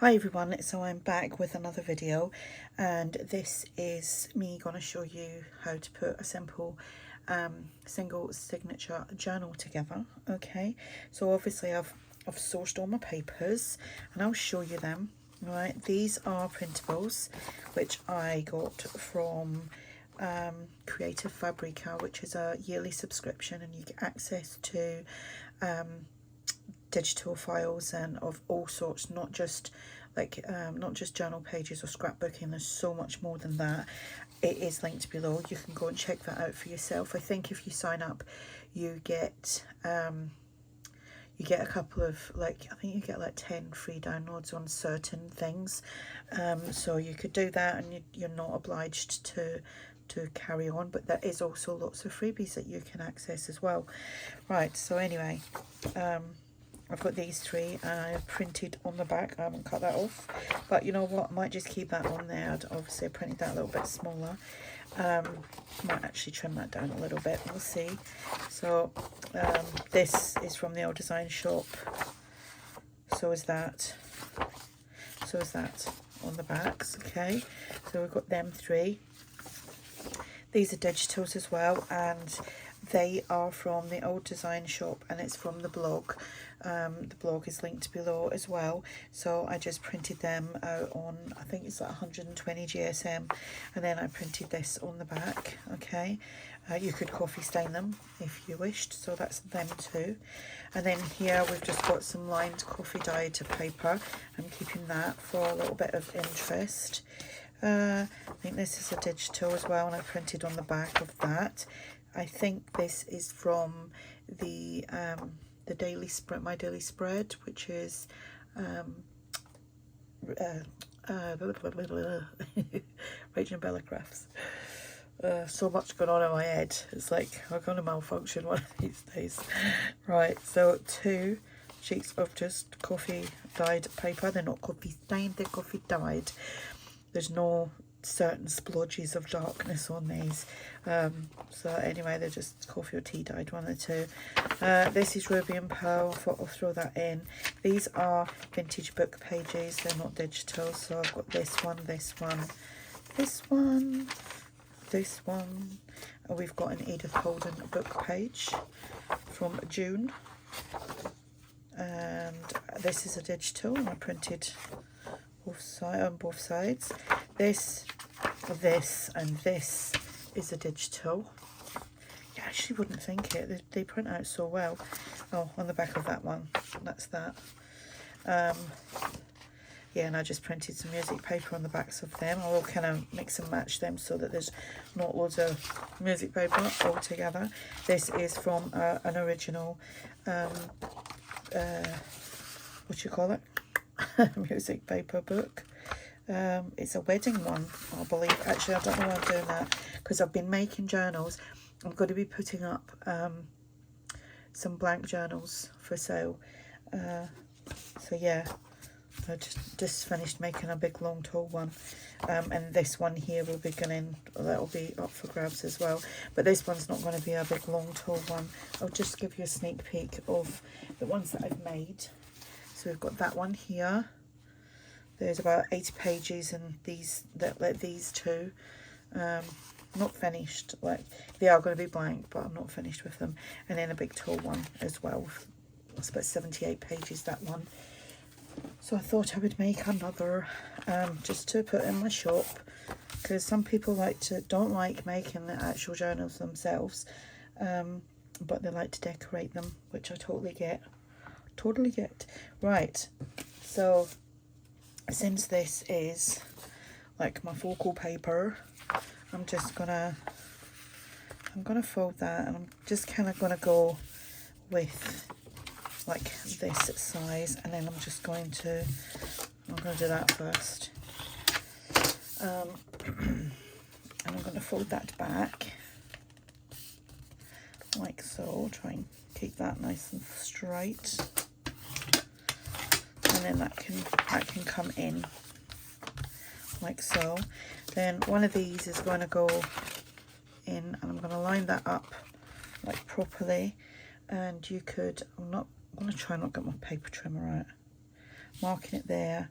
Hi everyone, so I'm back with another video, and this is me going to show you how to put a simple single signature journal together. Okay, so obviously I've sourced all my papers and I'll show you them. Right, these are printables which I got from Creative Fabrica, which is a yearly subscription, and you get access to digital files and of all sorts, not just journal pages or scrapbooking. There's so much more than that. It is linked below. You can go and check that out for yourself. I think if you sign up, you get a couple of, I think you get like 10 free downloads on certain things, so you could do that, and you're not obliged to carry on, but there is also lots of freebies that you can access as well. Right, so anyway, I've got these three and I have printed on the back. I haven't cut that off, but you know what, I might just keep that on there. Obviously I printed that a little bit smaller. Might actually trim that down a little bit, we'll see. So this is from the old design shop, so is that on the backs. Okay, so we've got them three. These are digitals as well, and they are from the old design shop, and it's from the blog. The blog is linked below as well. So I just printed them out on, I think it's like 120 GSM, and then I printed this on the back. Okay, you could coffee stain them if you wished, so that's them too. And then here we've just got some lined coffee dyed paper. I'm keeping that for a little bit of interest. I think this is a digital as well, and I printed on the back of that. I think this is from the daily spread, my daily spread, which is Rachel and Bella Crafts. So much going on in my head. It's like I'm going to malfunction one of these days. Right, so 2 sheets of just coffee dyed paper. They're not coffee stained, they're coffee dyed. There's no certain splodges of darkness on these. So anyway, they're just coffee or tea dyed, one or two. This is Ruby and Pearl. I'll throw that in. These are vintage book pages. They're not digital. So I've got this one, this one, this one, this one. And we've got an Edith Holden book page from June. And this is a digital, and I printed on both sides. This, and this is a digital. You actually wouldn't think it. They print out so well. Oh, on the back of that one, that's that. Yeah, and I just printed some music paper on the backs of them. I will kind of mix and match them so that there's not loads of music paper all together. This is from an original, what do you call it? Music paper book. It's a wedding one, I believe. Actually, I don't know why I'm doing that, because I've been making journals. I'm going to be putting up some blank journals for sale. So yeah, I just finished making a big long tall one, and this one here will be that'll be up for grabs as well, but this one's not going to be a big long tall one. I'll just give you a sneak peek of the ones that I've made. So we've got that one here. There's about 80 pages, and these two, not finished. Like, they are going to be blank, but I'm not finished with them. And then a big tall one as well. It's about 78 pages, that one. So I thought I would make another, just to put in my shop, because some people don't like making the actual journals themselves, but they like to decorate them, which I totally get. Right, so since this is like my focal paper, I'm gonna fold that, and I'm just kind of gonna go with like this size, and then I'm going to do that first. And I'm going to fold that back like so. Try and keep that nice and straight, and then that can come in like so. Then one of these is going to go in, and I'm going to line that up like properly. And I'm going to try not get my paper trimmer out. Marking it there,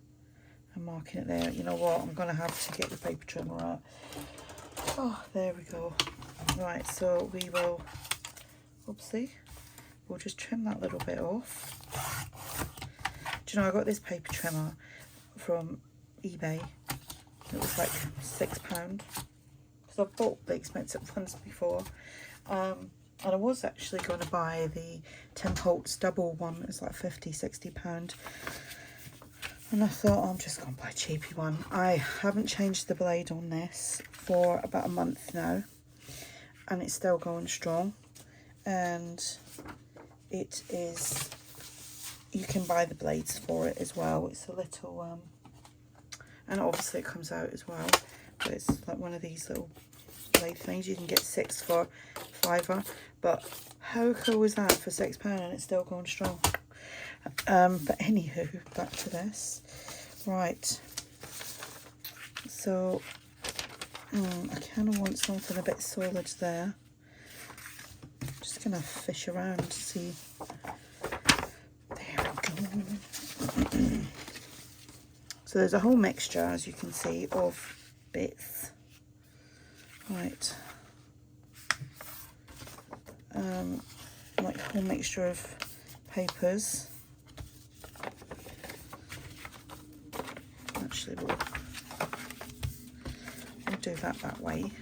and marking it there. You know what, I'm gonna have to get the paper trimmer out. Oh, there we go. Right, so we will, oopsie, we'll just trim that little bit off. Do you know, I got this paper trimmer from eBay. It was like £6, because I've bought the expensive ones before. And I was actually going to buy the 10 Holtz double one. It's like £50–60. And I thought, oh, I'm just going to buy a cheapy one. I haven't changed the blade on this for about a month now, and it's still going strong. And it is, you can buy the blades for it as well. It's a little, and obviously it comes out as well, but it's like one of these little blade things. You can get 6 for £5, but how cool is that for £6 and it's still going strong? But anywho, back to this. Right, so I kind of want something a bit solid there. Just gonna fish around to see. There we go. So there's a whole mixture, as you can see, of bits. Right. Like a whole mixture of papers. Actually, we'll do that way.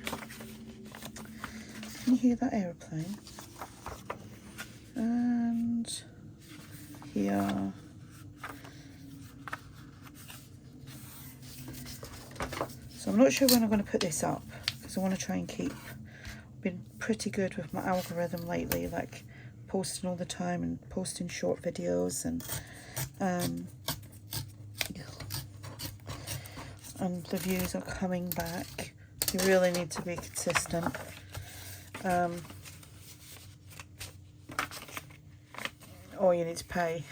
Can you hear that aeroplane? And here. So I'm not sure when I'm going to put this up, because I want to try and keep, I've been pretty good with my algorithm lately, like posting all the time and posting short videos, and the views are coming back. You really need to be consistent. Or you need to pay,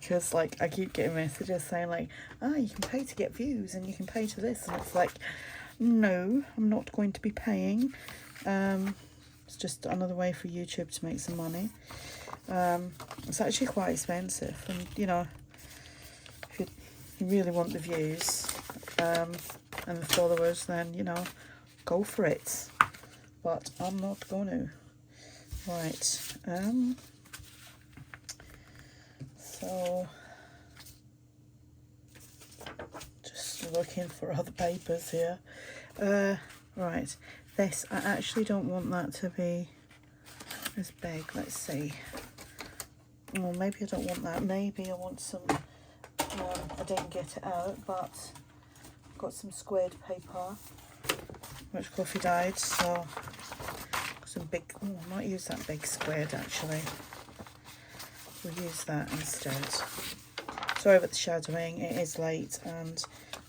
because like I keep getting messages saying like, you can pay to get views and you can pay to this, and it's like, no, I'm not going to be paying. It's just another way for YouTube to make some money. It's actually quite expensive, and you know, if you really want the views and the followers, then you know, go for it, but I'm not going to. Right, so just looking for other papers here. Right, this, I actually don't want that to be as big. Let's see. Well, maybe I don't want that. Maybe I want some, I didn't get it out, but I've got some squared paper, which coffee dyed, so some big, oh, I might use that big squared actually. We'll use that instead. Sorry about the shadowing, it is late and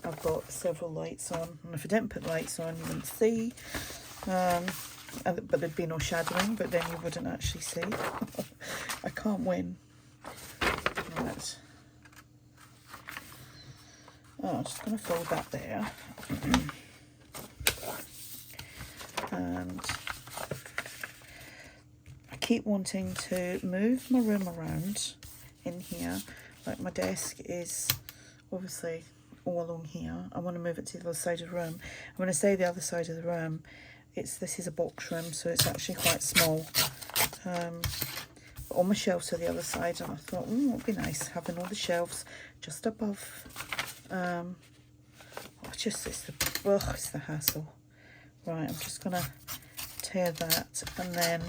I've got several lights on, and if I didn't put lights on you wouldn't see, but there'd be no shadowing, but then you wouldn't actually see. I can't win. Right. Oh, I'm just going to fold that there. And I keep wanting to move my room around in here. Like my desk is obviously all along here. I want to move it to the other side of the room. And when I say the other side of the room, this is a box room, so it's actually quite small. All my shelves are the other side, and I thought, it would be nice having all the shelves just above. It's the hassle. Right, I'm just gonna tear that and then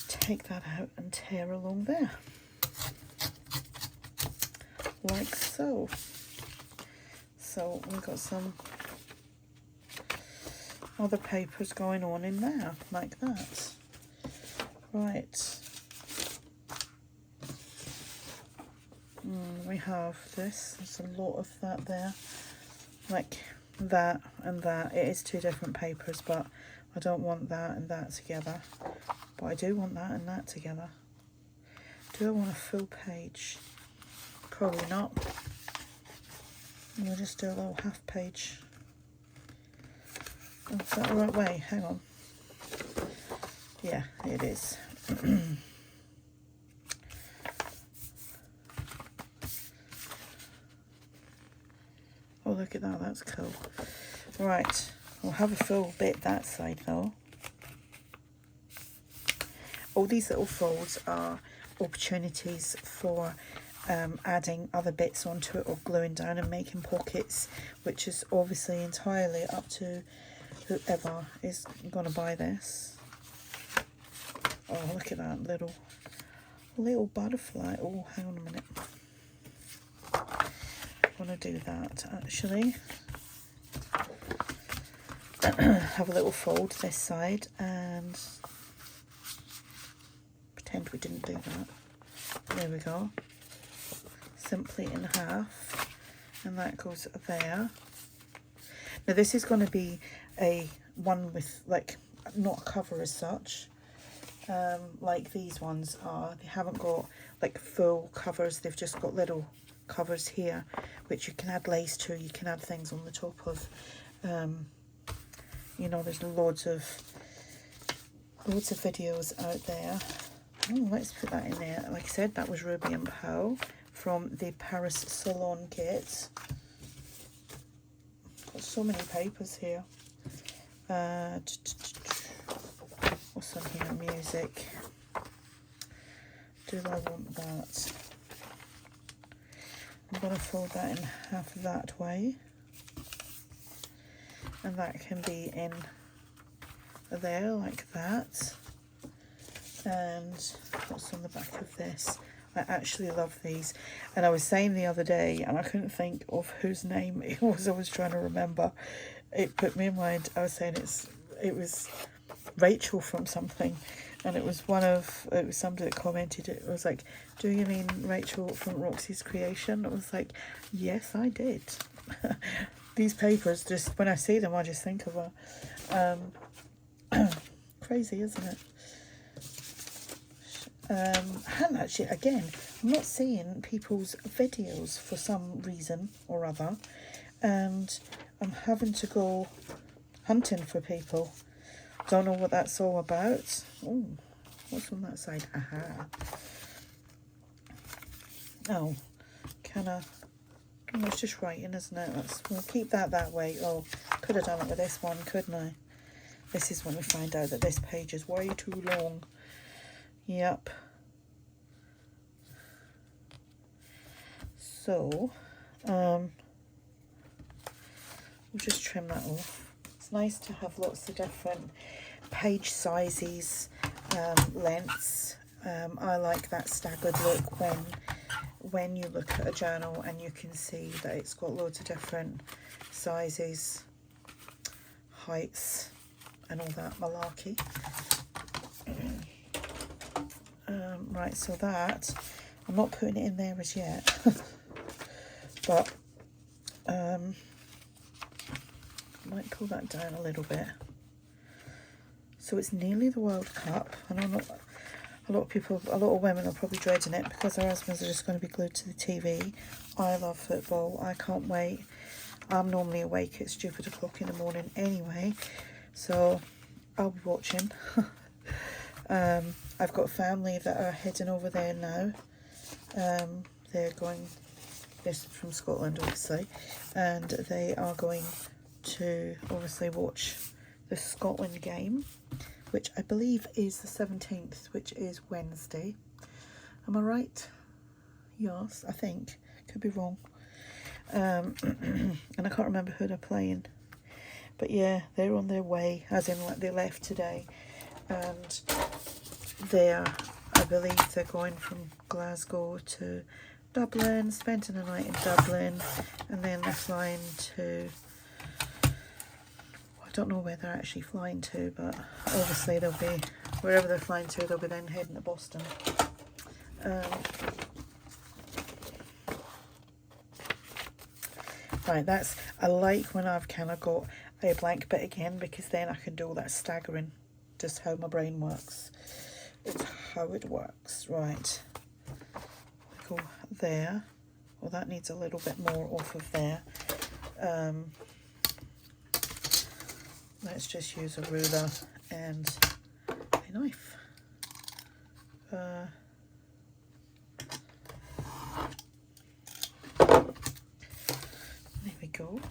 take that out and tear along there, like so. So we've got some other papers going on in there, like that. Right. We have this. There's a lot of that there, like that and that. It is two different papers, but I don't want that and that together. But I do want that and that together. Do I want a full page? Probably not. We'll just do a little half page. Oh, is that the right way? Hang on. Yeah, it is. Oh, look at that, that's cool. Right, we'll have a full bit that side though. All these little folds are opportunities for adding other bits onto it or gluing down and making pockets, which is obviously entirely up to whoever is going to buy this. Oh, look at that little butterfly. Oh, hang on a minute. I want to do that actually. Have a little fold this side and pretend we didn't do that. There we go. Simply in half, and that goes there. Now this is going to be a one with like not a cover as such, like these ones are. They haven't got like full covers, they've just got little covers here which you can add lace to, you can add things on the top of. You know, there's loads of videos out there. Oh, let's put that in there. Like I said, that was Ruby and Pearl from the Paris Salon kit. Got so many papers here. What's on here? Music. Do I want that? I'm going to fold that in half that way. And that can be in there like that. And what's on the back of this? I actually love these, and I was saying the other day, and I couldn't think of whose name it was I was trying to remember. It put me in mind. I was saying it was Rachel from something, and it was somebody that commented. It was like, do you mean Rachel from Roxy's Creation? I was like, yes, I did. These papers, just when I see them, I just think of her. Crazy, isn't it? And actually, again, I'm not seeing people's videos for some reason or other, and I'm having to go hunting for people. Don't know what that's all about. Oh, what's on that side? Aha. Oh, oh, it's just writing, isn't it? We'll keep that way. Oh, could have done it with this one, couldn't I? This is when we find out that this page is way too long. Yep. So, we'll just trim that off. It's nice to have lots of different page sizes, lengths. I like that staggered look when you look at a journal and you can see that it's got loads of different sizes, heights, and all that malarkey. Right, so that, I'm not putting it in there as yet, but I might pull that down a little bit. So it's nearly the World Cup. I know a lot of women are probably dreading it because their husbands are just going to be glued to the TV. I love football. I can't wait. I'm normally awake at stupid o'clock in the morning anyway, so I'll be watching. I've got family that are heading over there now. They're from Scotland, obviously, and they are going to obviously watch the Scotland game, which I believe is the 17th, which is Wednesday. Am I right? Yes, I think. Could be wrong. And I can't remember who they're playing. But yeah, they're on their way, as in like they left today. And I believe they're going from Glasgow to Dublin, spending the night in Dublin, and then they're flying to, I don't know where they're actually flying to, but obviously they'll be, wherever they're flying to, they'll be then heading to Boston. Right, I like when I've kind of got a blank bit again, because then I can do all that staggering, just how my brain works. It's how it works. Right, go there. Well, that needs a little bit more off of there. Let's just use a ruler and a knife. There we go. sew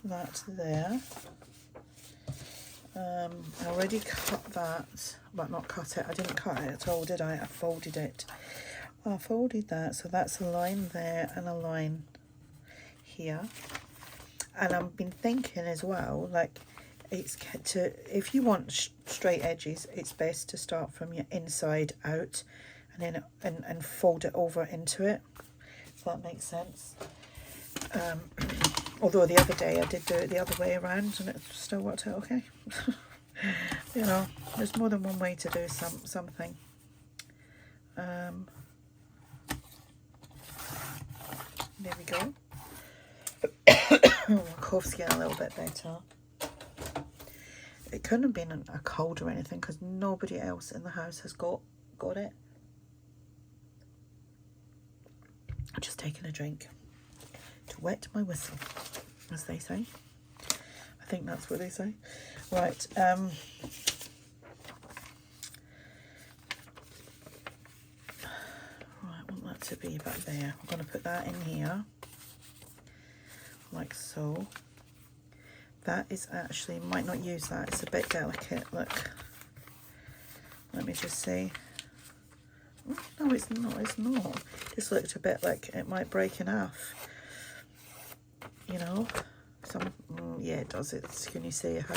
that there. I already cut that, but not cut it. I didn't cut it at all, did I? I folded it. I folded that, so that's a line there and a line here. And I've been thinking as well, like, it's to, if you want straight edges, it's best to start from your inside out and then and fold it over into it, if that makes sense. Although the other day I did do it the other way around and it still worked out okay. You know, there's more than one way to do something. There we go. My cough's getting a little bit better. It couldn't have been a cold or anything because nobody else in the house has got it. I'm just taking a drink to wet my whistle, as they say. I think that's what they say. Right, right, I want that to be back there. I'm going to put that in here, like so. That is actually, might not use that, it's a bit delicate, look. Let me just see. No, it's not, it's not. This looked a bit like it might break in half. You know? Yeah, it does. Can you see how?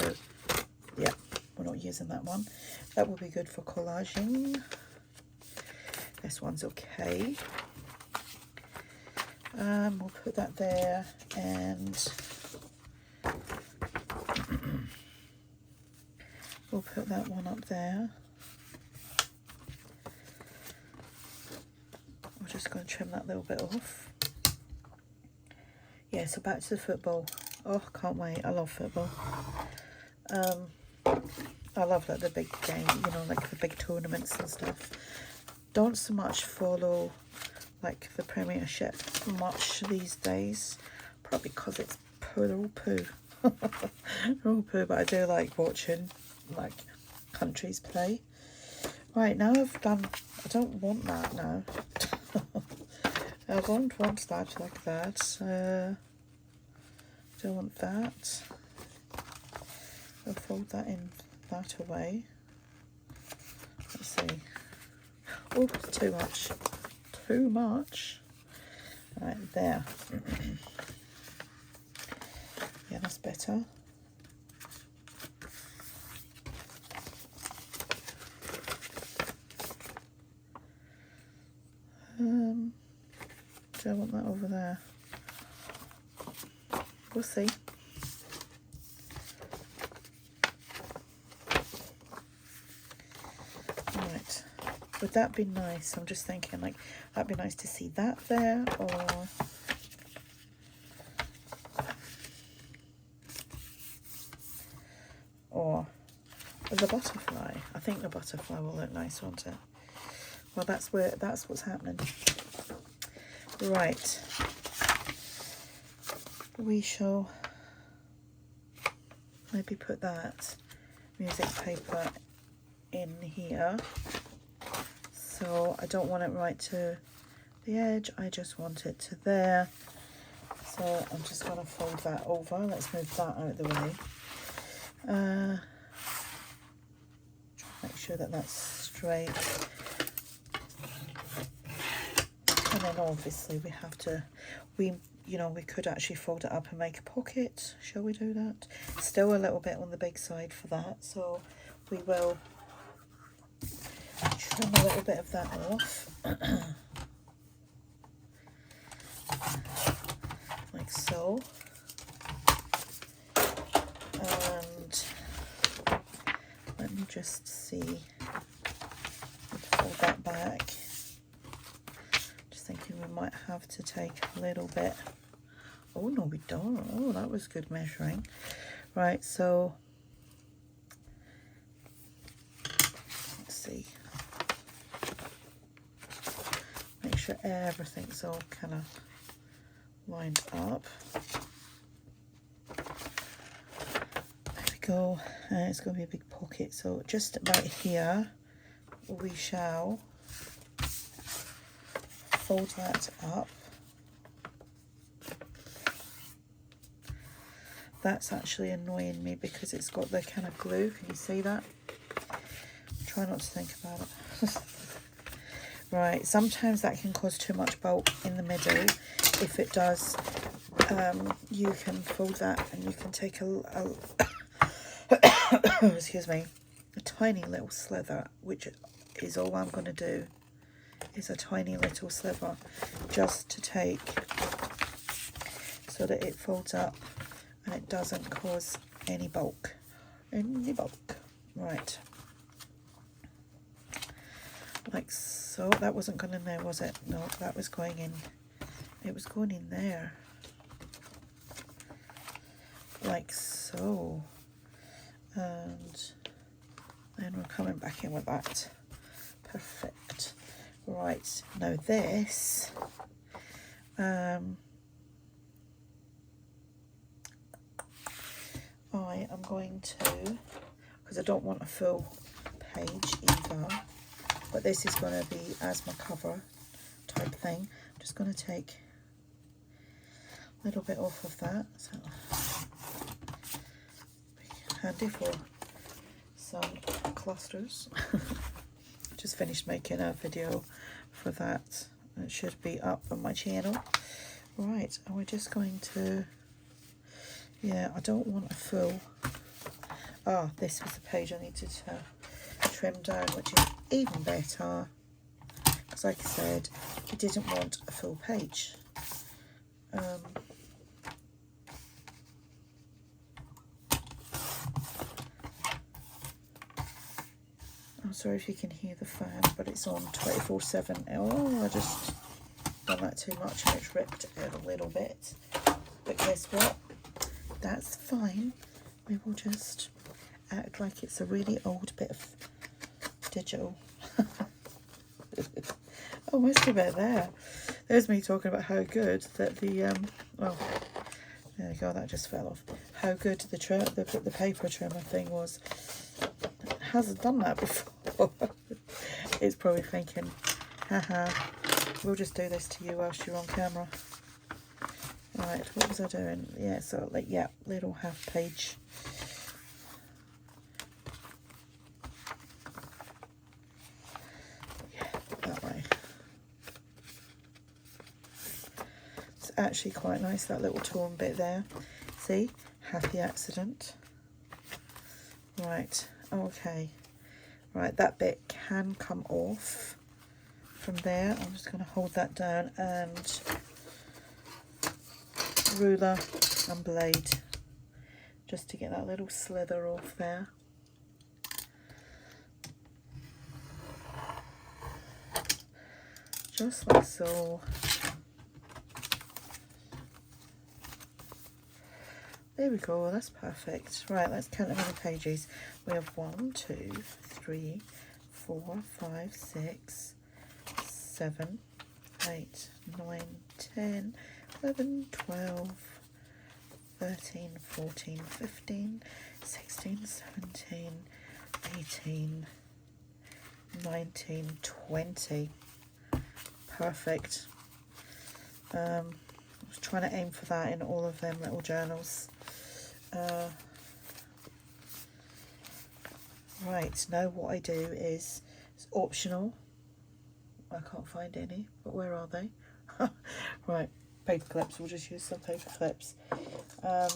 Yeah, we're not using that one. That will be good for collaging. This one's okay. We'll put that there, and we'll put that one up there. We're just going to trim that little bit off. Yeah, so back to the football. Oh, can't wait. I love football. I love like the big game, you know, like the big tournaments and stuff. Don't so much follow like the Premiership much these days, probably because it's all poo. All poo, but I do like watching like countries play. Right, now I've done, I don't want that now. I don't want that like that. Don't want that. I'll fold that in that away. Let's see. Oh, too much. Too much. Right, there. Yeah, that's better. Do I want that over there? We'll see. Right. Would that be nice? I'm just thinking, like, that'd be nice to see that there, or the butterfly. I think the butterfly will look nice, won't it? Well, that's what's happening. Right. We shall maybe put that music paper in here. So I don't want it right to the edge, I just want it to there. So I'm just going to fold that over. Let's move that out of the way. Make sure that that's straight. And then obviously we have to, you know, we could actually fold it up and make a pocket. Shall we do that? Still a little bit on the big side for that, so we will trim a little bit of that off. Like so. And let me just see. Let's fold that back. Thinking we might have to take a little bit. Oh no, we don't. Oh, that was good measuring. Right, so let's see. Make sure everything's all kind of lined up. There we go. It's going to be a big pocket. So just about here, we shall fold that up that's actually annoying me because it's got the kind of glue. Can you see that? Try not to think about it. Right, sometimes that can cause too much bulk in the middle. If it does, you can fold that and you can take a excuse me, a tiny little slither, which is all I'm going to do, is a tiny little sliver just to take so that it folds up and it doesn't cause any bulk. Right. Like so. That wasn't going in there, was it? No, that was going in. It was going in there. Like so. And then we're coming back in with that. Perfect. Right. Now this. I am going to, because I don't want a full page either, but this is going to be as my cover type thing. I'm just going to take a little bit off of that, so handy for some clusters. Just finished making a video for that. It should be up on my channel. Right, and we're just going to, yeah, I don't want a full, this was the page I needed to trim down, which is even better, because like I said, I didn't want a full page. I'm sorry if you can hear the fan, but it's on 24/7. Oh, I just done that too much and it's ripped it a little bit. But guess what? That's fine. We will just act like it's a really old bit of digital. Oh, most of it there. There's me talking about how good that the well, there you go. That just fell off. How good the paper trimmer thing was. It hasn't done that before. It's probably thinking, haha, we'll just do this to you whilst you're on camera. Right, what was I doing? Yeah, so like, yeah, little half page. Yeah, that way. It's actually quite nice, that little torn bit there. See, happy accident. Right, okay. Right, that bit can come off from there. I'm just going to hold that down and ruler and blade just to get that little slither off there. Just like so. There we go, that's perfect. Right, let's count how many pages. We have 1, 2, 3, 4, 5, 6, 7, 8, 9, 10, 11, 12, 13, 14, 15, 16, 17, 18, 19, 20. Perfect. I was trying to aim for that in all of them little journals. Right, now what I do is, it's optional. I can't find any, but where are they? Right, paper clips. We'll just use some paper clips. I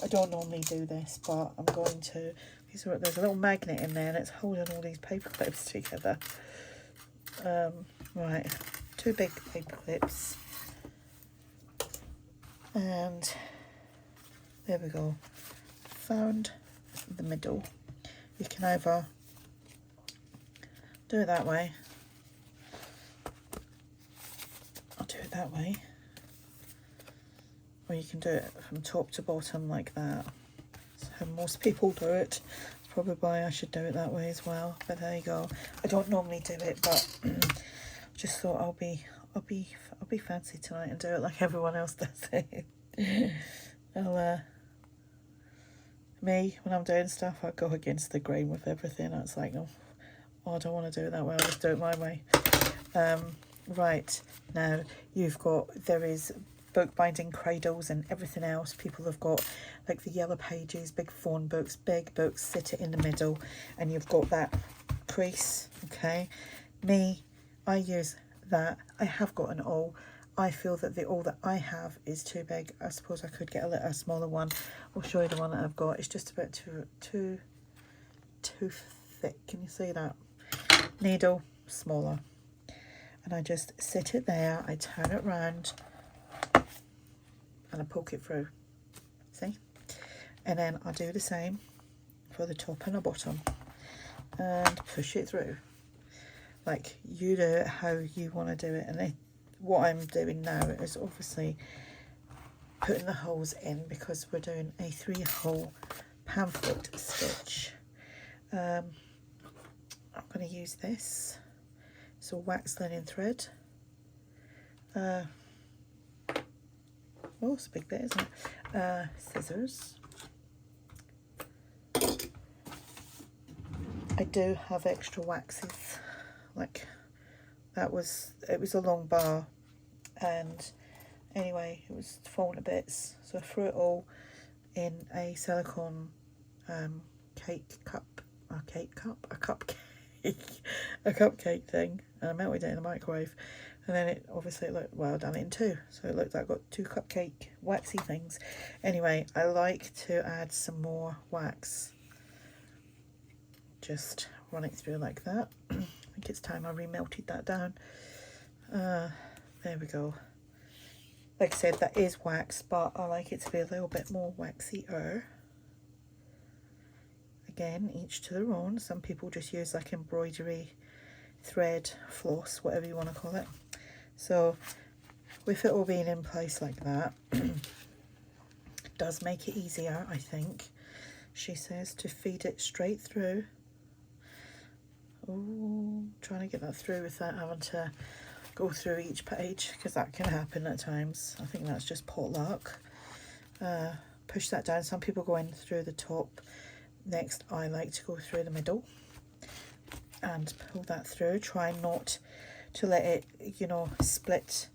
don't normally do this, but I'm going to. There's a little magnet in there and it's holding all these paper clips together. Right, 2 big paper clips. And there we go. Found the middle. You can either do it that way. I'll do it that way. Or you can do it from top to bottom like that. So most people do it. That's probably why I should do it that way as well. But there you go. I don't normally do it, but just thought I'll be fancy tonight and do it like everyone else does it. Me, when I'm doing stuff, I go against the grain with everything. It's like, oh, I don't want to do it that way. I'll just do it my way. Right, now you've got, there is bookbinding cradles and everything else. People have got like the yellow pages, big fawn books, big books, sit it in the middle, and you've got that crease. Okay, me, I use that. I have got an awl. I feel that the awl that I have is too big. I suppose I could get a smaller one. I'll show you the one that I've got. It's just about too thick. Can you see that? Needle smaller, and I just sit it there. I turn it round and I poke it through. See? And then I do the same for the top and the bottom and push it through. Like, you do it how you want to do it. And what I'm doing now is obviously putting the holes in, because we're doing a 3-hole pamphlet stitch. I'm going to use this. So wax linen thread. Oh, it's a big bit, isn't it? Scissors. I do have extra waxes. Like, it was a long bar, and anyway, it was falling to bits, so I threw it all in a silicone a cupcake thing, and I melted it in the microwave, and then it obviously looked, well, I done it in two, so it looked like I got 2 cupcake waxy things. Anyway, I like to add some more wax. Just run it through like that. I think it's time I remelted that down. There we go. Like I said, that is wax, but I like it to be a little bit more waxier. Again, each to their own. Some people just use like embroidery thread, floss, whatever you want to call it. So with it all being in place like that, it does make it easier, I think. She says to feed it straight through. Oh, trying to get that through without having to go through each page, because that can happen at times. I think that's just potluck. Push that down. Some people go in through the top. Next, I like to go through the middle and pull that through. Try not to let it, you know, split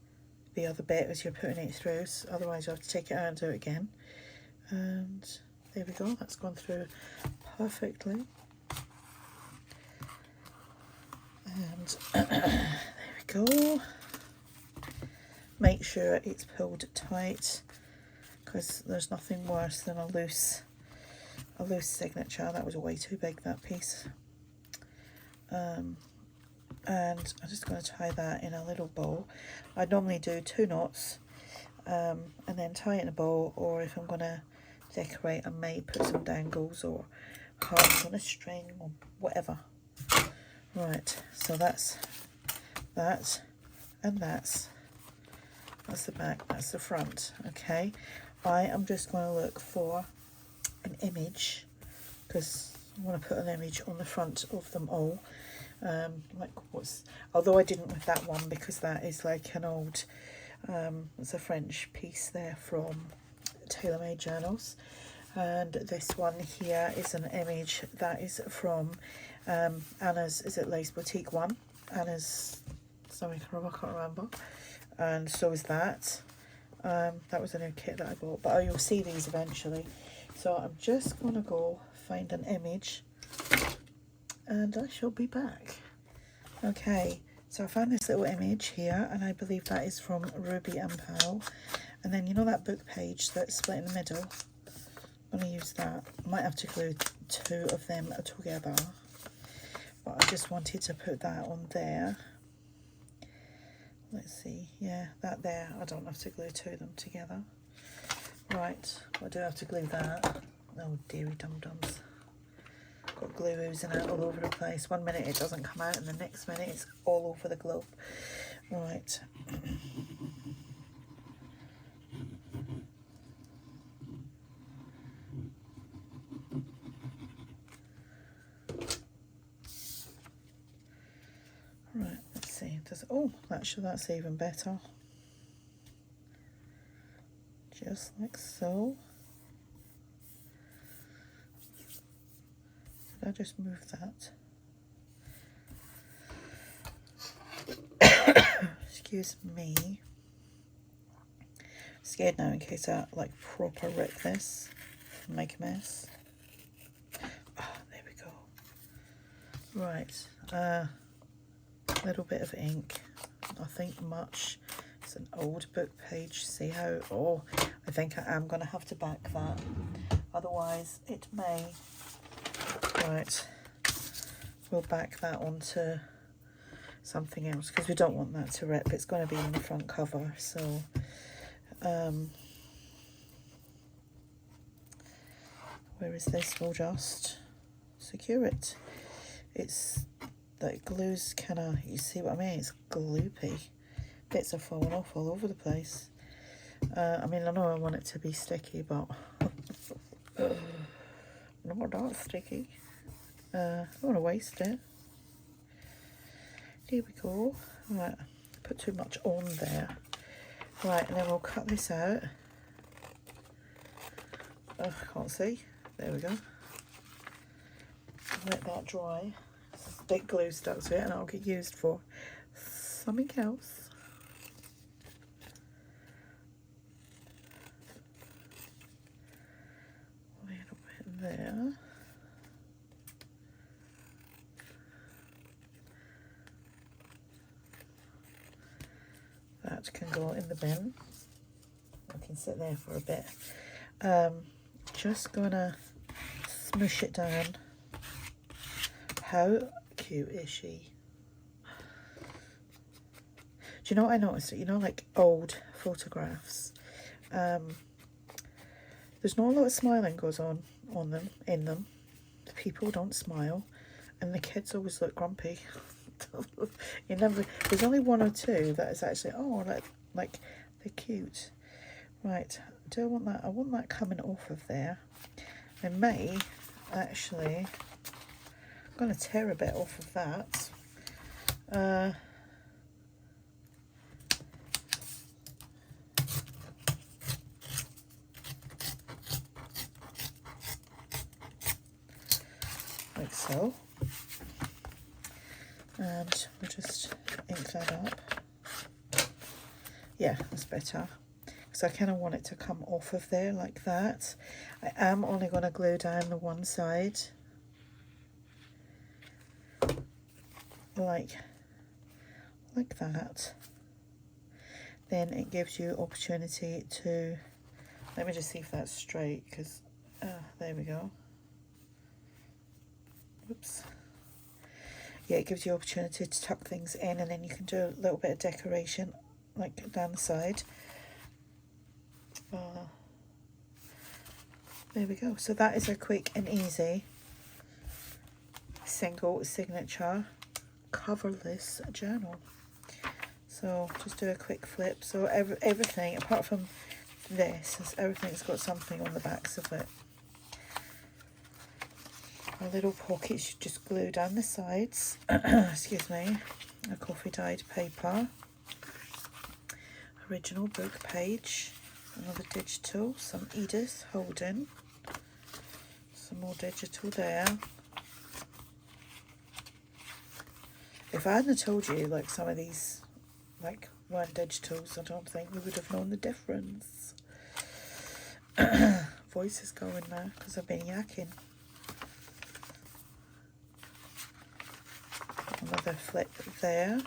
the other bit as you're putting it through, so otherwise you have to take it out and do it again. And there we go, that's gone through perfectly. And there we go. Make sure it's pulled tight, because there's nothing worse than a loose signature. That was way too big, that piece. And I'm just going to tie that in a little bow. I normally do 2 knots and then tie it in a bow, or if I'm going to decorate, I may put some dangles or hearts on a string or whatever. Right, so that's that, and that's the back, that's the front. Okay, I am just going to look for an image, because I want to put an image on the front of them all. Like although I didn't with that one, because that is like an old, it's a French piece there from TaylorMadeJournals, and this one here is an image that is from Anna's, is it LaceBoutique1? Anna's, sorry, I can't remember. And so is that. That was a new kit that I bought, but you'll see these eventually. So I'm just going to go find an image and I shall be back. Okay, so I found this little image here, and I believe that is from Ruby&Pearl. And then, you know that book page that's split in the middle? I'm going to use that. I might have to glue 2 of them together, but I just wanted to put that on there. Let's see, yeah, that there. I don't have to glue 2 of them together. Right, I do have to glue that. Oh, dearie dum-dums. Got glue oozing out all over the place. One minute it doesn't come out, and the next minute it's all over the globe. Right. Right, let's see. Oh, actually that's even better. Just like so. Did I just move that? Excuse me. Scared now in case I like proper rip this and make a mess. Oh, there we go. Right, little bit of ink, nothing much. It's an old book page. See how, oh, I think I am going to have to back that, otherwise it may. Right, we'll back that onto something else because we don't want that to rip. It's going to be in the front cover, so where is this? We'll just secure it. It's like glue's kind of, you see what I mean? It's gloopy. Bits are falling off all over the place. I mean, I know I want it to be sticky, but not that sticky. I don't want to waste it. Here we go. Right, put too much on there. Right, and then we'll cut this out. I can't see. There we go. Let that dry. Stick glue stuck to it, and it'll get used for something else. A little bit there. That can go in the bin. I can sit there for a bit. Just gonna smush it down. How cute is she? Do you know what I noticed? You know, like old photographs, there's not a lot of smiling goes on them, in them. The people don't smile, and the kids always look grumpy. You never, there's only one or two that is actually, oh, like they're cute. Right, do I want that? I want that coming off of there. I may actually, I'm going to tear a bit off of that. Like so. And we'll just ink that up. Yeah, that's better. Because I kind of want it to come off of there like that. I am only going to glue down the one side. Like that. Then it gives you opportunity to, let me just see if that's straight, because, there we go. Oops. Yeah, it gives you opportunity to tuck things in, and then you can do a little bit of decoration like down the side. There we go. So that is a quick and easy single signature coverless journal. So just do a quick flip. So everything apart from this, everything's got something on the backs of it. A little pockets, you just glue down the sides. Excuse me. A coffee dyed paper. Original book page. Another digital. Some Edith Holden. Some more digital there. If I hadn't told you like some of these like weren't digitals, I don't think we would have known the difference. Voice is going now because I've been yakking. Another flip there,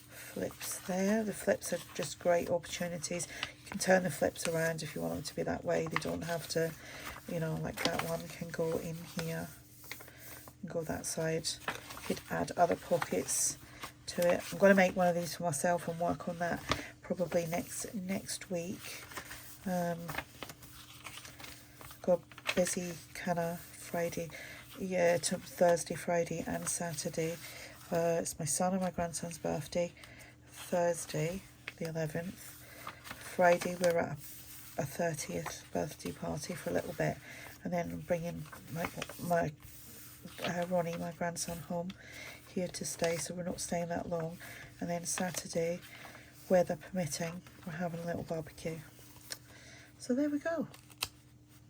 flips there. The flips are just great opportunities. You can turn the flips around if you want them to be that way. They don't have to, you know, like that one can go in here and go that side. You could add other pockets to it. I'm going to make one of these for myself and work on that probably next week. Got busy kind of Friday, yeah, to Thursday, Friday and Saturday. It's my son and my grandson's birthday. Thursday, the 11th. Friday, we're at a 30th birthday party for a little bit. And then I'm bringing my Ronnie, my grandson, home here to stay. So we're not staying that long. And then Saturday, weather permitting, we're having a little barbecue. So there we go.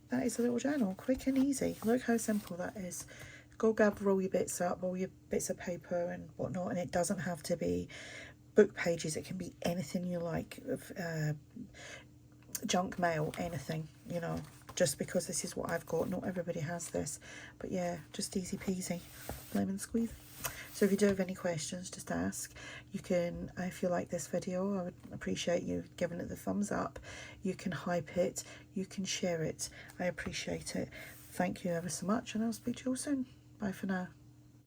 That is a little journal. Quick and easy. Look how simple that is. Go gather all your bits up, all your bits of paper and whatnot, and it doesn't have to be book pages. It can be anything you like. junk mail, anything, you know, just because this is what I've got. Not everybody has this, but yeah, just easy peasy, lemon squeeze. So if you do have any questions, just ask. You can, if you like this video, I would appreciate you giving it the thumbs up. You can hype it, you can share it. I appreciate it. Thank you ever so much, and I'll speak to you all soon. Bye for now.